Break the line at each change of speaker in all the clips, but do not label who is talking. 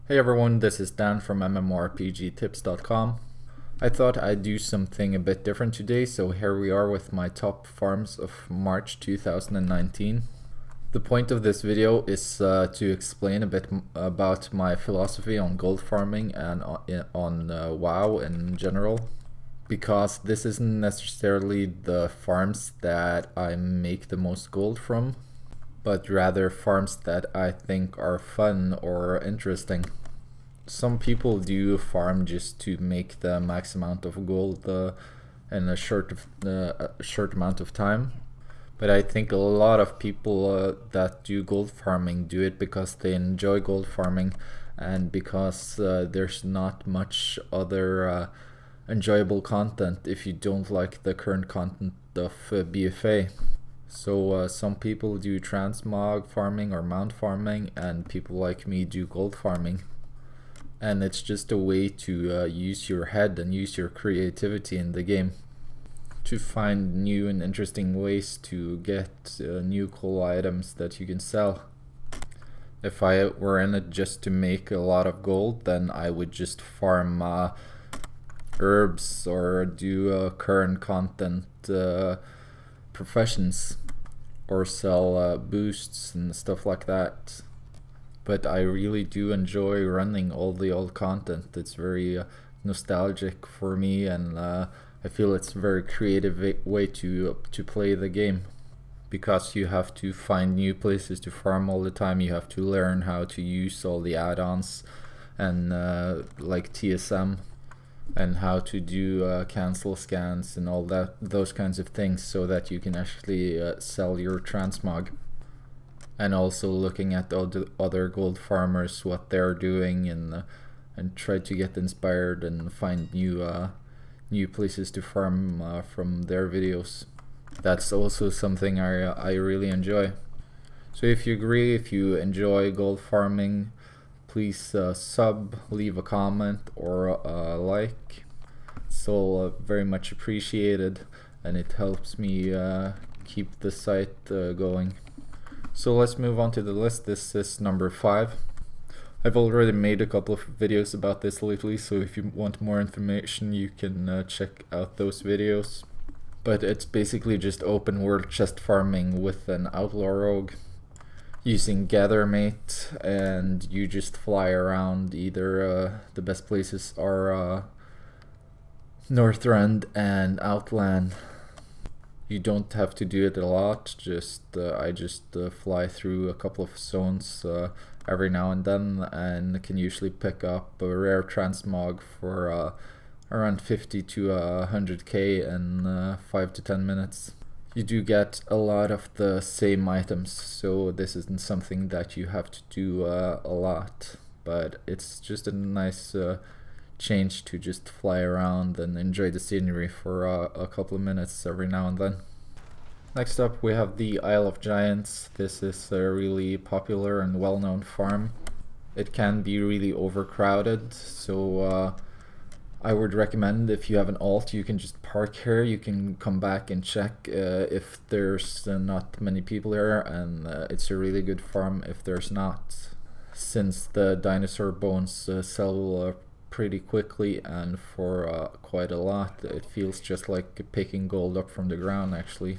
Hey everyone, this is Dan from MMORPGtips.com. I thought I'd do something a bit different today, so here we are with my top farms of March 2019. The point of this video is to explain a bit about my philosophy on gold farming and on WoW in general, because this isn't necessarily the farms that I make the most gold from, but rather farms that I think are fun or interesting. Some people do farm just to make the max amount of gold in a short amount of time, but I think a lot of people that do gold farming do it because they enjoy gold farming and because there's not much other enjoyable content if you don't like the current content of BFA. So some people do transmog farming or mount farming, and people like me do gold farming. And it's just a way to use your head and use your creativity in the game to find new and interesting ways to get new cool items that you can sell. If I were in it just to make a lot of gold, then I would just farm herbs or do current content professions or sell boosts and stuff like that. But I really do enjoy running all the old content. It's very nostalgic for me, and I feel it's a very creative way to play the game, because you have to find new places to farm all the time. You have to learn how to use all the add-ons and like TSM, and how to do cancel scans and all those kinds of things, so that you can actually sell your transmog. And also looking at the other gold farmers, what they're doing, and try to get inspired and find new places to farm from their videos. That's also something I really enjoy. So if you agree, if you enjoy gold farming, please sub, leave a comment or a like. It's all very much appreciated, and it helps me keep the site going. So let's move on to the list. This is number 5. I've already made a couple of videos about this lately, so if you want more information you can check out those videos. But it's basically just open world chest farming with an outlaw rogue using Gathermate, and you just fly around. Either the best places are Northrend and Outland. You don't have to do it a lot, I just fly through a couple of zones every now and then, and can usually pick up a rare transmog for around 50 to 100k in 5 to 10 minutes. You do get a lot of the same items, so this isn't something that you have to do a lot, but it's just a nice change to just fly around and enjoy the scenery for a couple of minutes every now and then. Next up we have the Isle of Giants. This is a really popular and well-known farm. It can be really overcrowded, so I would recommend, if you have an alt, you can just park here. You can come back and check if there's not many people here, and it's a really good farm if there's not, since the dinosaur bones sell pretty quickly and for quite a lot. It feels just like picking gold up from the ground, actually.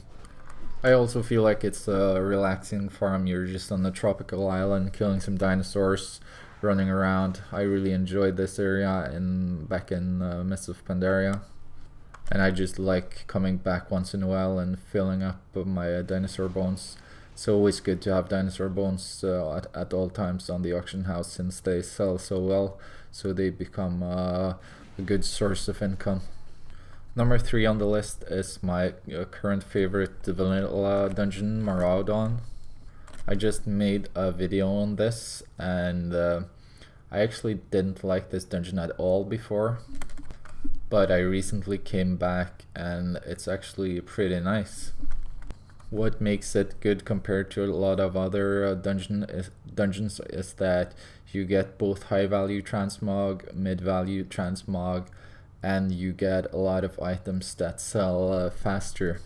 I also feel like it's a relaxing farm. You're just on a tropical island killing some dinosaurs, running around. I really enjoyed this area back in Mists of Pandaria, and I just like coming back once in a while and filling up my dinosaur bones. It's always good to have dinosaur bones at all times on the auction house, since they sell so well, so they become a good source of income. Number 3 on the list is my current favorite vanilla dungeon, Maraudon. I just made a video on this, and I actually didn't like this dungeon at all before, but I recently came back and it's actually pretty nice. What makes it good compared to a lot of other dungeons is that you get both high value transmog, mid value transmog, and you get a lot of items that sell faster.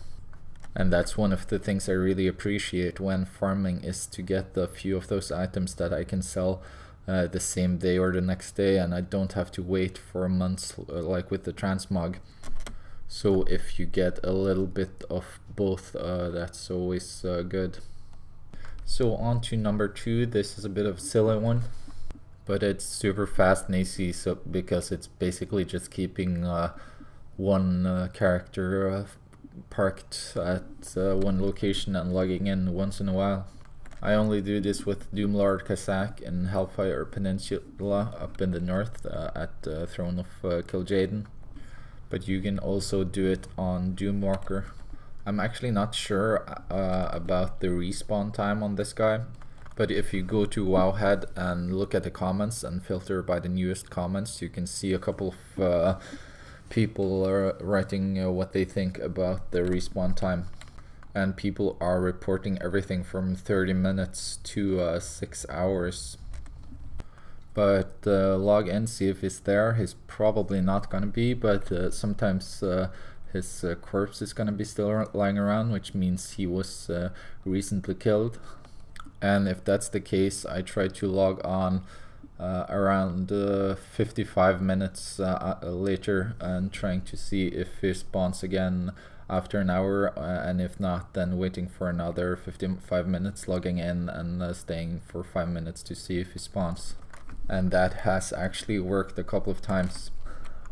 And that's one of the things I really appreciate when farming, is to get the few of those items that I can sell the same day or the next day, and I don't have to wait for months like with the transmog. So if you get a little bit of both, that's always good. So on to number 2. This is a bit of a silly one, but it's super fast and easy, so because it's basically just keeping one character parked at one location and logging in once in a while. I only do this with Doomlord Kazak in Hellfire Peninsula up in the north at the Throne of Kil'jaeden, but you can also do it on Doomwalker. I'm actually not sure about the respawn time on this guy, but if you go to Wowhead and look at the comments and filter by the newest comments, you can see a couple of people are writing what they think about the respawn time. And people are reporting everything from 30 minutes to 6 hours. But log in, see if he's there. He's probably not gonna be, but sometimes his corpse is gonna be still lying around, which means he was recently killed. And if that's the case, I try to log on around 55 minutes later and trying to see if he spawns again after an hour, and if not, then waiting for another 55 minutes, logging in and staying for 5 minutes to see if he spawns. And that has actually worked a couple of times.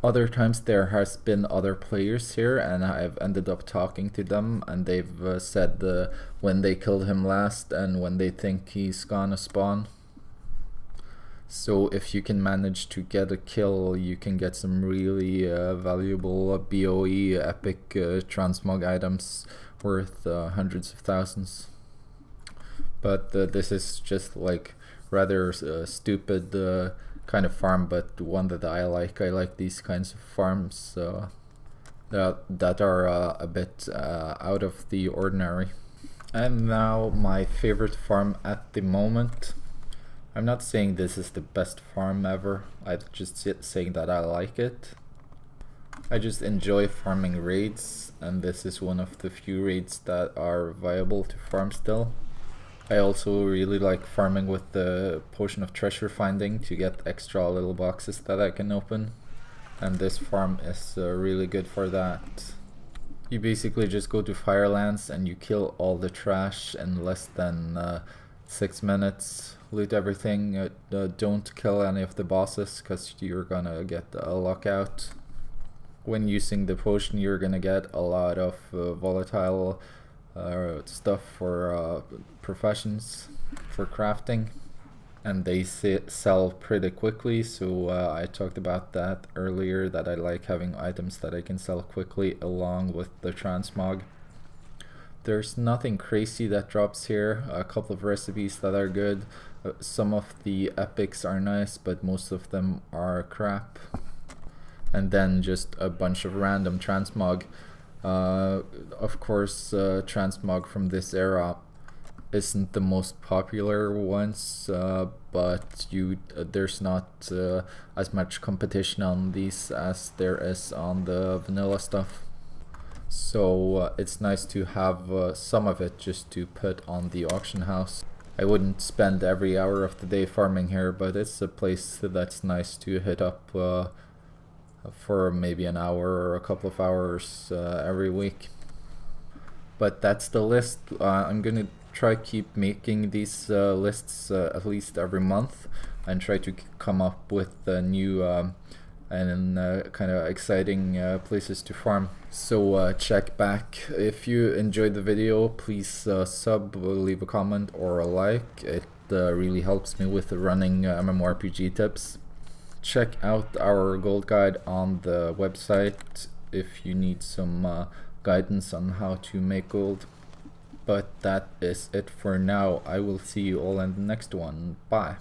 Other times there has been other players here and I've ended up talking to them, and they've said when they killed him last and when they think he's gonna spawn. So if you can manage to get a kill, you can get some really valuable BOE epic transmog items worth hundreds of thousands. But this is just like rather stupid kind of farm, but one that I like. I like these kinds of farms that are a bit out of the ordinary. And now my favorite farm at the moment. I'm not saying this is the best farm ever, I'm just saying that I like it. I just enjoy farming raids, and this is one of the few raids that are viable to farm still. I also really like farming with the Potion of Treasure Finding to get extra little boxes that I can open, and this farm is really good for that. You basically just go to Firelands and you kill all the trash in less than 6 minutes, loot everything, don't kill any of the bosses because you're gonna get a lockout. When using the potion, you're gonna get a lot of volatile stuff for professions, for crafting, and they sell pretty quickly, so I talked about that earlier, that I like having items that I can sell quickly along with the transmog. There's nothing crazy that drops here, a couple of recipes that are good, some of the epics are nice, but most of them are crap, and then just a bunch of random transmog. Of course, transmog from this era isn't the most popular ones, but there's not as much competition on these as there is on the vanilla stuff. So it's nice to have some of it just to put on the auction house. I wouldn't spend every hour of the day farming here, but it's a place that's nice to hit up for maybe an hour or a couple of hours every week. But that's the list. I'm gonna try keep making these lists at least every month, and try to come up with new and kind of exciting places to farm. So check back. If you enjoyed the video, please sub, leave a comment or a like. It really helps me with running MMORPG tips. Check out our gold guide on the website if you need some guidance on how to make gold. But that is it for now. I will see you all in the next one. Bye.